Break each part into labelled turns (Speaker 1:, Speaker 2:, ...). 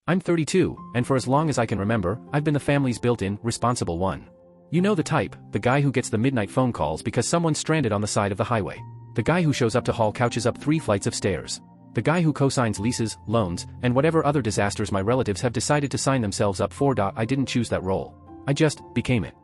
Speaker 1: I'm 32, and for as long as I can remember, I've been the family's built-in, responsible one. You know the type, the guy who gets the midnight phone calls because someone's stranded on the side of the highway. The guy who shows up to haul couches up 3 flights of stairs. The guy who co-signs leases, loans, and whatever other disasters my relatives have decided to sign themselves up for. I didn't choose that role. I just became it.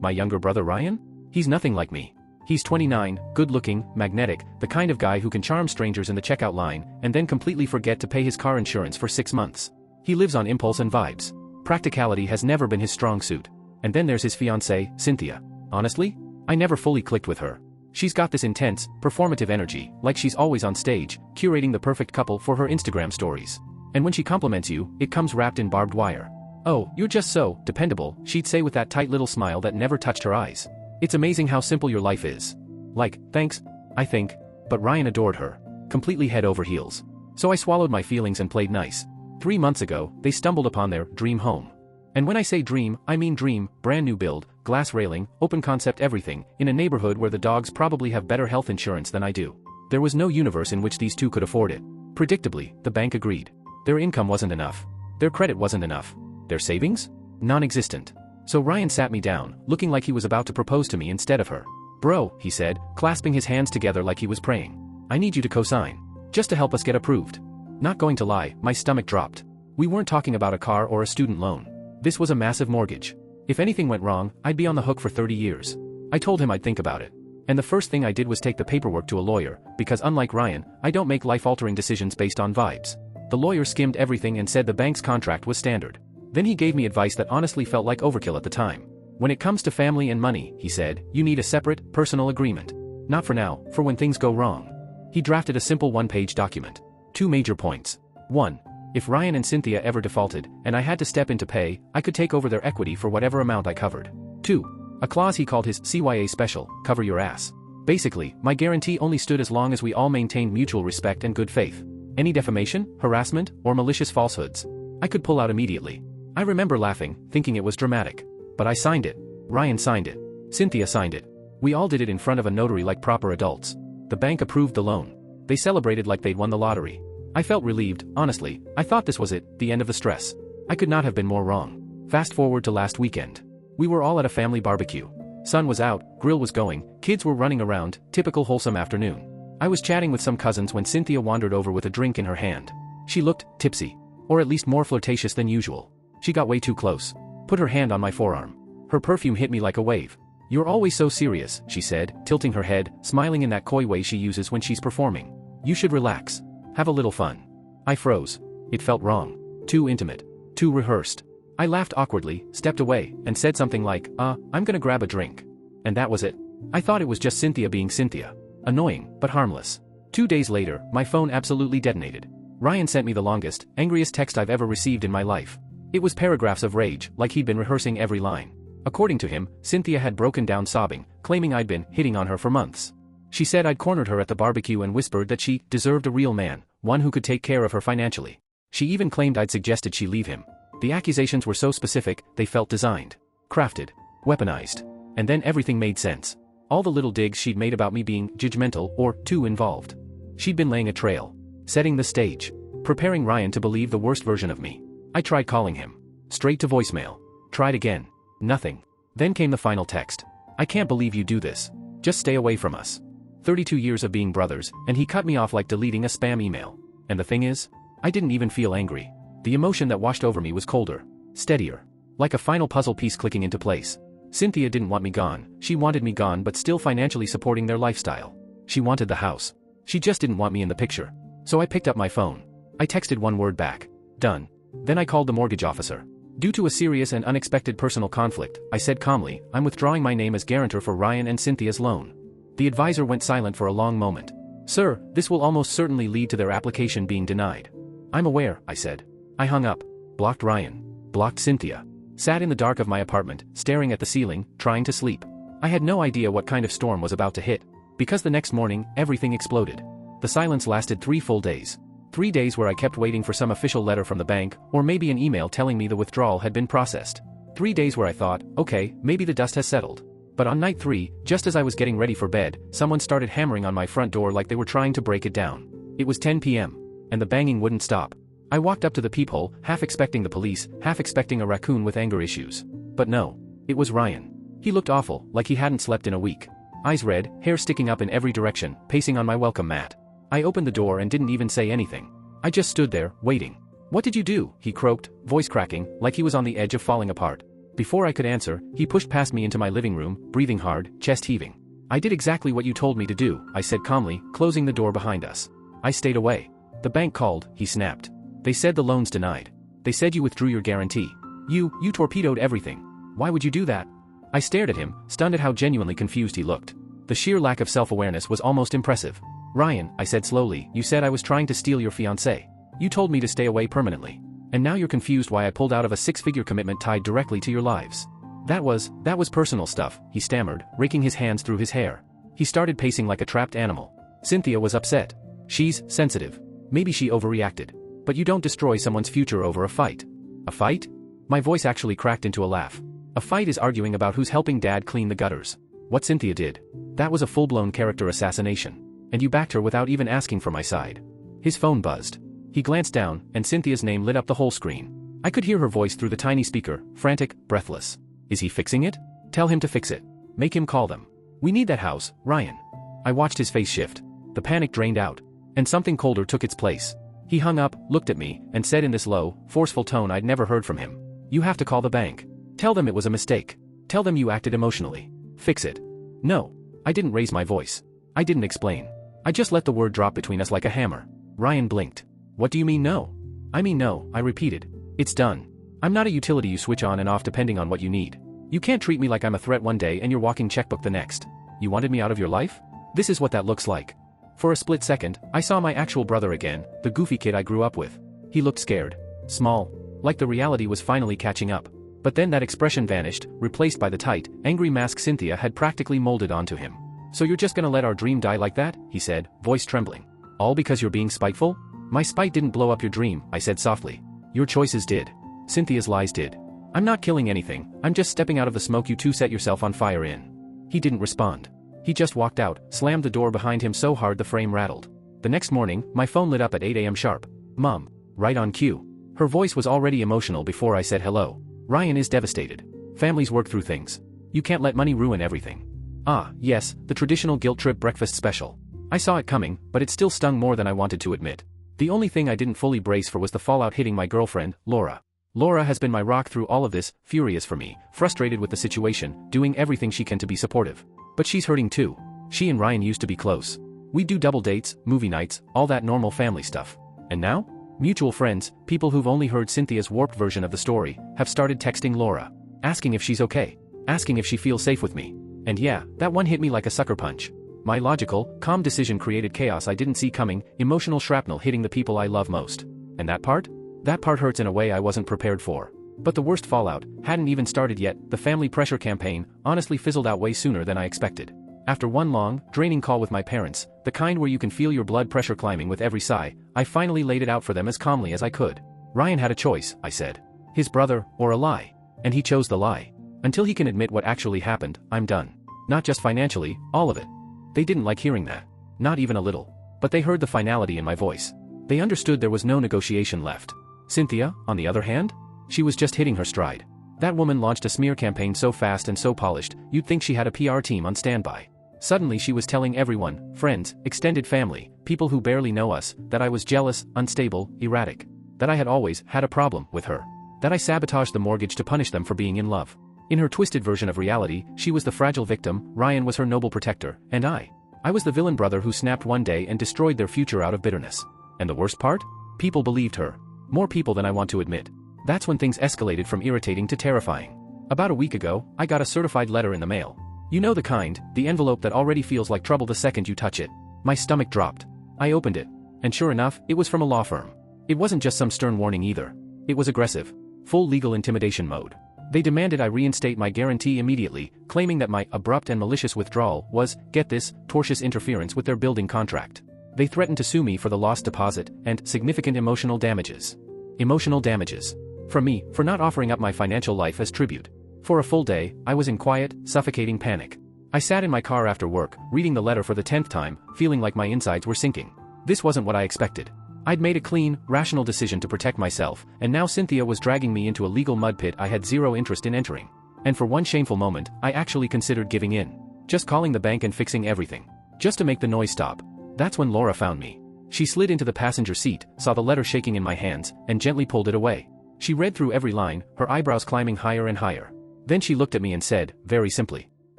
Speaker 1: My younger brother Ryan? He's nothing like me. He's 29, good-looking, magnetic, the kind of guy who can charm strangers in the checkout line and then completely forget to pay his car insurance for 6 months. He lives on impulse and vibes. Practicality has never been his strong suit. And then there's his fiancée, Cynthia. Honestly, I never fully clicked with her. She's got this intense, performative energy, like she's always on stage, curating the perfect couple for her Instagram stories. And when she compliments you, it comes wrapped in barbed wire. "Oh, you're just so dependable," she'd say with that tight little smile that never touched her eyes. It's amazing how simple your life is. Like, thanks, I think. But Ryan adored her. Completely head over heels. So I swallowed my feelings and played nice. 3 months ago, they stumbled upon their dream home. And when I say dream, I mean dream, brand new build, glass railing, open concept everything, in a neighborhood where the dogs probably have better health insurance than I do. There was no universe in which these two could afford it. Predictably, the bank agreed. Their income wasn't enough. Their credit wasn't enough. Their savings? Non-existent. So Ryan sat me down, looking like he was about to propose to me instead of her. "Bro," he said, clasping his hands together like he was praying. "I need you to co-sign. Just to help us get approved." Not going to lie, my stomach dropped. We weren't talking about a car or a student loan. This was a massive mortgage. If anything went wrong, I'd be on the hook for 30 years. I told him I'd think about it. And the first thing I did was take the paperwork to a lawyer, because unlike Ryan, I don't make life-altering decisions based on vibes. The lawyer skimmed everything and said the bank's contract was standard. Then he gave me advice that honestly felt like overkill at the time. "When it comes to family and money," he said, "you need a separate, personal agreement. Not for now, for when things go wrong." He drafted a simple 1-page document. 2 major points. 1. If Ryan and Cynthia ever defaulted, and I had to step in to pay, I could take over their equity for whatever amount I covered. 2. A clause he called his CYA special, cover your ass. Basically, my guarantee only stood as long as we all maintained mutual respect and good faith. Any defamation, harassment, or malicious falsehoods, I could pull out immediately. I remember laughing, thinking it was dramatic. But I signed it. Ryan signed it. Cynthia signed it. We all did it in front of a notary like proper adults. The bank approved the loan. They celebrated like they'd won the lottery. I felt relieved, honestly. I thought this was it, the end of the stress. I could not have been more wrong. Fast forward to last weekend. We were all at a family barbecue. Sun was out, grill was going, kids were running around, typical wholesome afternoon. I was chatting with some cousins when Cynthia wandered over with a drink in her hand. She looked tipsy. Or at least more flirtatious than usual. She got way too close. Put her hand on my forearm. Her perfume hit me like a wave. "You're always so serious," she said, tilting her head, smiling in that coy way she uses when she's performing. "You should relax. Have a little fun." I froze. It felt wrong. Too intimate. Too rehearsed. I laughed awkwardly, stepped away, and said something like, I'm gonna grab a drink. And that was it. I thought it was just Cynthia being Cynthia. Annoying, but harmless. 2 days later, my phone absolutely detonated. Ryan sent me the longest, angriest text I've ever received in my life. It was paragraphs of rage, like he'd been rehearsing every line. According to him, Cynthia had broken down sobbing, claiming I'd been hitting on her for months. She said I'd cornered her at the barbecue and whispered that she deserved a real man, one who could take care of her financially. She even claimed I'd suggested she leave him. The accusations were so specific, they felt designed, crafted, weaponized. And then everything made sense. All the little digs she'd made about me being judgmental or too involved. She'd been laying a trail, setting the stage, preparing Ryan to believe the worst version of me. I tried calling him. Straight to voicemail. Tried again. Nothing. Then came the final text. "I can't believe you do this. Just stay away from us." 32 years of being brothers, and he cut me off like deleting a spam email. And the thing is, I didn't even feel angry. The emotion that washed over me was colder, steadier. Like a final puzzle piece clicking into place. Cynthia didn't want me gone, she wanted me gone but still financially supporting their lifestyle. She wanted the house. She just didn't want me in the picture. So I picked up my phone. I texted one word back. Done. Then I called the mortgage officer. Due to a serious and unexpected personal conflict, I said calmly, "I'm withdrawing my name as guarantor for Ryan and Cynthia's loan." The advisor went silent for a long moment. "Sir, this will almost certainly lead to their application being denied." "I'm aware," I said. I hung up. Blocked Ryan. Blocked Cynthia. Sat in the dark of my apartment, staring at the ceiling, trying to sleep. I had no idea what kind of storm was about to hit. Because the next morning, everything exploded. The silence lasted 3 full days. 3 days where I kept waiting for some official letter from the bank, or maybe an email telling me the withdrawal had been processed. 3 days where I thought, okay, maybe the dust has settled. But on night 3, just as I was getting ready for bed, someone started hammering on my front door like they were trying to break it down. It was 10 p.m. and the banging wouldn't stop. I walked up to the peephole, half expecting the police, half expecting a raccoon with anger issues. But no. It was Ryan. He looked awful, like he hadn't slept in a week. Eyes red, hair sticking up in every direction, pacing on my welcome mat. I opened the door and didn't even say anything. I just stood there, waiting. "What did you do?" he croaked, voice cracking, like he was on the edge of falling apart. Before I could answer, he pushed past me into my living room, breathing hard, chest heaving. "I did exactly what you told me to do," I said calmly, closing the door behind us. "I stayed away. The bank called," he snapped. "They said the loan's denied. They said you withdrew your guarantee. You torpedoed everything. Why would you do that?" I stared at him, stunned at how genuinely confused he looked. The sheer lack of self-awareness was almost impressive. "Ryan," I said slowly, "you said I was trying to steal your fiancée. You told me to stay away permanently. And now you're confused why I pulled out of a six-figure commitment tied directly to your lives." That was personal stuff," he stammered, raking his hands through his hair. He started pacing like a trapped animal. "Cynthia was upset. She's sensitive. Maybe she overreacted. But you don't destroy someone's future over a fight." "A fight?" My voice actually cracked into a laugh. "A fight is arguing about who's helping Dad clean the gutters. What Cynthia did. That was a full-blown character assassination. And you backed her without even asking for my side." His phone buzzed. He glanced down, and Cynthia's name lit up the whole screen. I could hear her voice through the tiny speaker, frantic, breathless. "Is he fixing it? Tell him to fix it. Make him call them. We need that house, Ryan." I watched his face shift. The panic drained out. And something colder took its place. He hung up, looked at me, and said in this low, forceful tone I'd never heard from him. "You have to call the bank. Tell them it was a mistake. Tell them you acted emotionally. Fix it." No. I didn't raise my voice. I didn't explain. I just let the word drop between us like a hammer. Ryan blinked. "What do you mean no?" "I mean no," I repeated. "It's done. I'm not a utility you switch on and off depending on what you need. You can't treat me like I'm a threat one day and your walking checkbook the next. You wanted me out of your life? This is what that looks like." For a split second, I saw my actual brother again, the goofy kid I grew up with. He looked scared. Small. Like the reality was finally catching up. But then that expression vanished, replaced by the tight, angry mask Cynthia had practically molded onto him. "So you're just gonna let our dream die like that?" he said, voice trembling. "All because you're being spiteful?" "My spite didn't blow up your dream," I said softly. "Your choices did. Cynthia's lies did. I'm not killing anything, I'm just stepping out of the smoke you two set yourself on fire in." He didn't respond. He just walked out, slammed the door behind him so hard the frame rattled. The next morning, my phone lit up at 8 a.m. sharp. "Mom." Right on cue. Her voice was already emotional before I said hello. "Ryan is devastated. Families work through things. You can't let money ruin everything." Ah, yes, the traditional guilt trip breakfast special. I saw it coming, but it still stung more than I wanted to admit. The only thing I didn't fully brace for was the fallout hitting my girlfriend, Laura. Laura has been my rock through all of this, furious for me, frustrated with the situation, doing everything she can to be supportive. But she's hurting too. She and Ryan used to be close. We'd do double dates, movie nights, all that normal family stuff. And now? Mutual friends, people who've only heard Cynthia's warped version of the story, have started texting Laura. Asking if she's okay. Asking if she feels safe with me. And yeah, that one hit me like a sucker punch. My logical, calm decision created chaos I didn't see coming, emotional shrapnel hitting the people I love most. And that part? That part hurts in a way I wasn't prepared for. But the worst fallout hadn't even started yet. The family pressure campaign honestly fizzled out way sooner than I expected. After one long, draining call with my parents, the kind where you can feel your blood pressure climbing with every sigh, I finally laid it out for them as calmly as I could. Ryan had a choice, I said. His brother, or a lie. And he chose the lie. Until he can admit what actually happened, I'm done. Not just financially, all of it. They didn't like hearing that. Not even a little. But they heard the finality in my voice. They understood there was no negotiation left. Cynthia, on the other hand? She was just hitting her stride. That woman launched a smear campaign so fast and so polished, you'd think she had a PR team on standby. Suddenly she was telling everyone, friends, extended family, people who barely know us, that I was jealous, unstable, erratic. That I had always had a problem with her. That I sabotaged the mortgage to punish them for being in love. In her twisted version of reality, she was the fragile victim, Ryan was her noble protector, and I was the villain brother who snapped one day and destroyed their future out of bitterness. And the worst part? People believed her. More people than I want to admit. That's when things escalated from irritating to terrifying. About a week ago, I got a certified letter in the mail. You know the kind, the envelope that already feels like trouble the second you touch it. My stomach dropped. I opened it. And sure enough, it was from a law firm. It wasn't just some stern warning either. It was aggressive. Full legal intimidation mode. They demanded I reinstate my guarantee immediately, claiming that my abrupt and malicious withdrawal was, get this, tortious interference with their building contract. They threatened to sue me for the lost deposit and significant emotional damages. Emotional damages. From me, for not offering up my financial life as tribute. For a full day, I was in quiet, suffocating panic. I sat in my car after work, reading the letter for the 10th time, feeling like my insides were sinking. This wasn't what I expected. I'd made a clean, rational decision to protect myself, and now Cynthia was dragging me into a legal mud pit I had zero interest in entering. And for one shameful moment, I actually considered giving in. Just calling the bank and fixing everything. Just to make the noise stop. That's when Laura found me. She slid into the passenger seat, saw the letter shaking in my hands, and gently pulled it away. She read through every line, her eyebrows climbing higher and higher. Then she looked at me and said, very simply,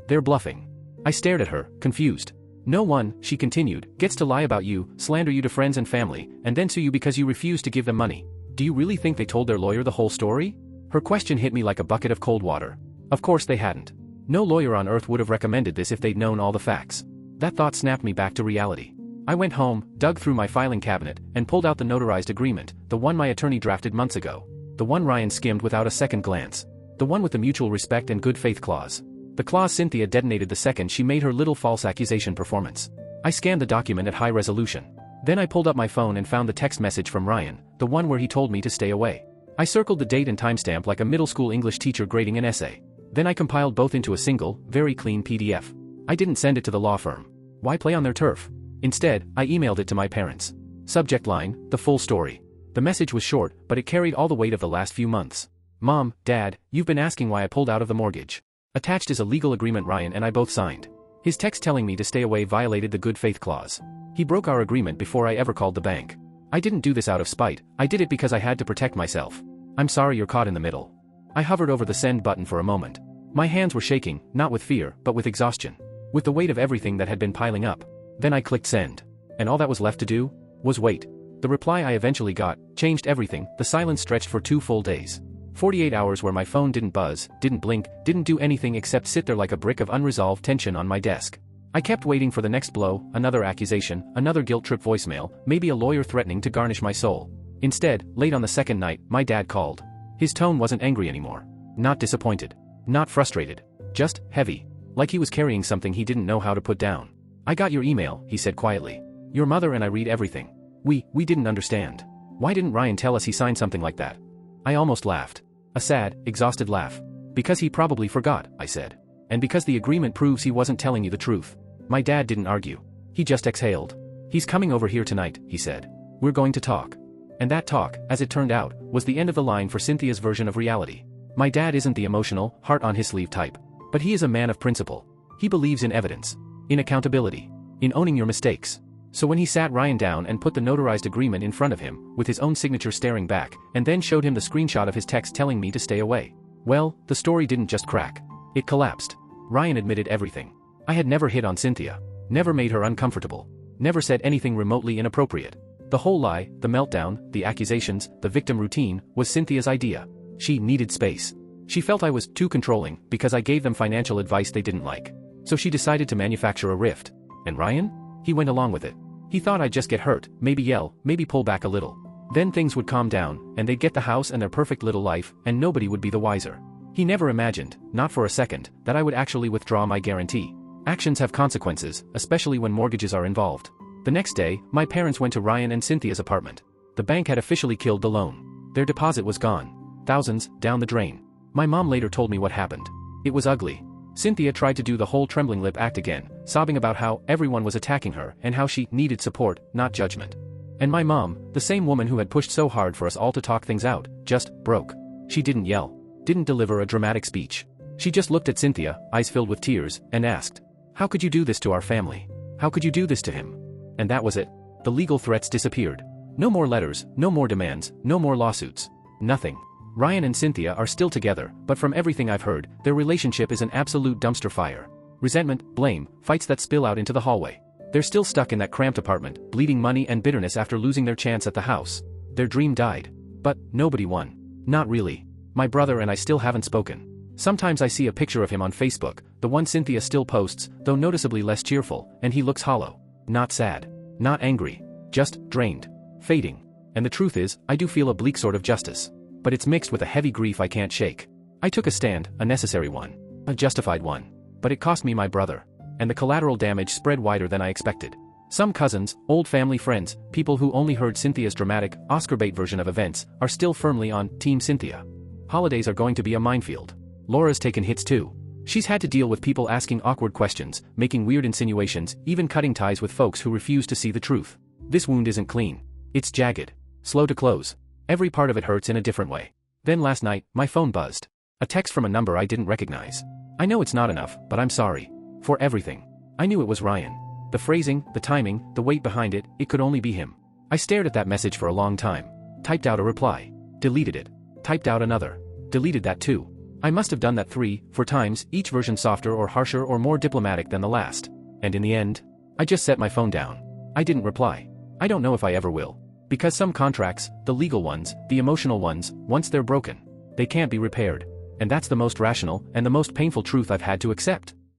Speaker 1: "They're bluffing." I stared at her, confused. "No one," she continued, "gets to lie about you, slander you to friends and family, and then sue you because you refuse to give them money. Do you really think they told their lawyer the whole story?" Her question hit me like a bucket of cold water. Of course they hadn't. No lawyer on earth would have recommended this if they'd known all the facts. That thought snapped me back to reality. I went home, dug through my filing cabinet, and pulled out the notarized agreement, the one my attorney drafted months ago. The one Ryan skimmed without a second glance. The one with the mutual respect and good faith clause. The clause Cynthia detonated the second she made her little false accusation performance. I scanned the document at high resolution. Then I pulled up my phone and found the text message from Ryan, the one where he told me to stay away. I circled the date and timestamp like a middle school English teacher grading an essay. Then I compiled both into a single, very clean PDF. I didn't send it to the law firm. Why play on their turf? Instead, I emailed it to my parents. Subject line, the full story. The message was short, but it carried all the weight of the last few months. Mom, Dad, you've been asking why I pulled out of the mortgage. Attached is a legal agreement Ryan and I both signed. His text telling me to stay away violated the good faith clause. He broke our agreement before I ever called the bank. I didn't do this out of spite, I did it because I had to protect myself. I'm sorry you're caught in the middle. I hovered over the send button for a moment. My hands were shaking, not with fear, but with exhaustion. With the weight of everything that had been piling up. Then I clicked send. And all that was left to do was wait. The reply I eventually got changed everything. The silence stretched for 2 full days. 48 hours where my phone didn't buzz, didn't blink, didn't do anything except sit there like a brick of unresolved tension on my desk. I kept waiting for the next blow, another accusation, another guilt-trip voicemail, maybe a lawyer threatening to garnish my soul. Instead, late on the second night, my dad called. His tone wasn't angry anymore. Not disappointed. Not frustrated. Just heavy. Like he was carrying something he didn't know how to put down. "I got your email," he said quietly. "Your mother and I read everything. We didn't understand. Why didn't Ryan tell us he signed something like that?" I almost laughed. A sad, exhausted laugh. "Because he probably forgot," I said. "And because the agreement proves he wasn't telling you the truth." My dad didn't argue. He just exhaled. "He's coming over here tonight," he said. "We're going to talk." And that talk, as it turned out, was the end of the line for Cynthia's version of reality. My dad isn't the emotional, heart-on-his-sleeve type. But he is a man of principle. He believes in evidence. In accountability. In owning your mistakes. So when he sat Ryan down and put the notarized agreement in front of him, with his own signature staring back, and then showed him the screenshot of his text telling me to stay away. Well, the story didn't just crack. It collapsed. Ryan admitted everything. I had never hit on Cynthia. Never made her uncomfortable. Never said anything remotely inappropriate. The whole lie, the meltdown, the accusations, the victim routine, was Cynthia's idea. She needed space. She felt I was too controlling because I gave them financial advice they didn't like. So she decided to manufacture a rift. And Ryan? He went along with it. He thought I'd just get hurt, maybe yell, maybe pull back a little. Then things would calm down, and they'd get the house and their perfect little life, and nobody would be the wiser. He never imagined, not for a second, that I would actually withdraw my guarantee. Actions have consequences, especially when mortgages are involved. The next day, my parents went to Ryan and Cynthia's apartment. The bank had officially killed the loan. Their deposit was gone. Thousands, down the drain. My mom later told me what happened. It was ugly. Cynthia tried to do the whole trembling lip act again, sobbing about how everyone was attacking her and how she needed support, not judgment. And my mom, the same woman who had pushed so hard for us all to talk things out, just broke. She didn't yell. Didn't deliver a dramatic speech. She just looked at Cynthia, eyes filled with tears, and asked, "How could you do this to our family? How could you do this to him?" And that was it. The legal threats disappeared. No more letters, no more demands, no more lawsuits. Nothing. Ryan and Cynthia are still together, but from everything I've heard, their relationship is an absolute dumpster fire. Resentment, blame, fights that spill out into the hallway. They're still stuck in that cramped apartment, bleeding money and bitterness after losing their chance at the house. Their dream died. But nobody won. Not really. My brother and I still haven't spoken. Sometimes I see a picture of him on Facebook, the one Cynthia still posts, though noticeably less cheerful, and he looks hollow. Not sad. Not angry. Just drained. Fading. And the truth is, I do feel a bleak sort of justice. But it's mixed with a heavy grief I can't shake. I took a stand, a necessary one. A justified one. But it cost me my brother. And the collateral damage spread wider than I expected. Some cousins, old family friends, people who only heard Cynthia's dramatic, Oscar bait version of events, are still firmly on Team Cynthia. Holidays are going to be a minefield. Laura's taken hits too. She's had to deal with people asking awkward questions, making weird insinuations, even cutting ties with folks who refuse to see the truth. This wound isn't clean. It's jagged. Slow to close. Every part of it hurts in a different way. Then last night, my phone buzzed. A text from a number I didn't recognize. I know it's not enough, but I'm sorry. For everything. I knew it was Ryan. The phrasing, the timing, the weight behind it, it could only be him. I stared at that message for a long time. Typed out a reply. Deleted it. Typed out another. Deleted that too. I must have done that 3-4 times, each version softer or harsher or more diplomatic than the last. And in the end, I just set my phone down. I didn't reply. I don't know if I ever will. Because some contracts, the legal ones, the emotional ones, once they're broken, they can't be repaired. And that's the most rational and the most painful truth I've had to accept.